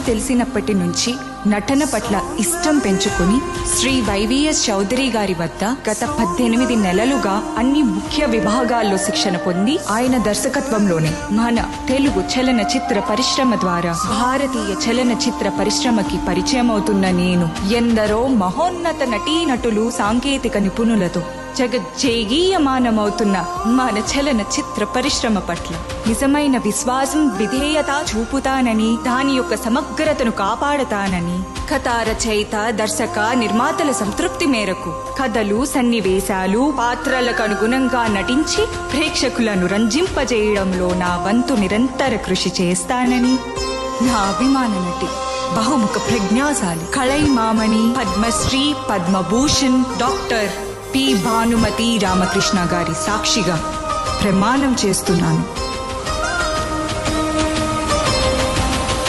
తెలిసినప్పటి నుంచి నటన పట్ల ఇష్టం పెంచుకుని శ్రీ వైవిఎస్ చౌదరి గారి వద్ద గత 18 నెలలుగా అన్ని ముఖ్య విభాగాల్లో శిక్షణ పొంది ఆయన దర్శకత్వంలోనే మన తెలుగు చలనచిత్ర పరిశ్రమ ద్వారా భారతీయ చలనచిత్ర పరిశ్రమకి పరిచయం అవుతున్న నేను ఎందరో మహోన్నత నటీనటులు సాంకేతిక నిపుణులతో జగజ్జేగీయమానమవుతున్న మన చలనచిత్ర పరిశ్రమ పట్ల నిజమైన విశ్వాసం విధేయత చూపుతానని దాని యొక్క సమగ్రతను కాపాడతానని కథా రచయిత దర్శక నిర్మాతల సంతృప్తి మేరకు కథలు సన్నివేశాలు పాత్రలకు అనుగుణంగా నటించి ప్రేక్షకులను రంజింపజేయడంలో నా వంతు నిరంతర కృషి చేస్తానని నా అభిమాన నటి బహుముఖ ప్రజ్ఞాశాలి కళైమామణి పద్మశ్రీ పద్మభూషణ్ డాక్టర్ పి భానుమతి రామకృష్ణ గారి సాక్షిగా ప్రమాణం చేస్తున్నాను.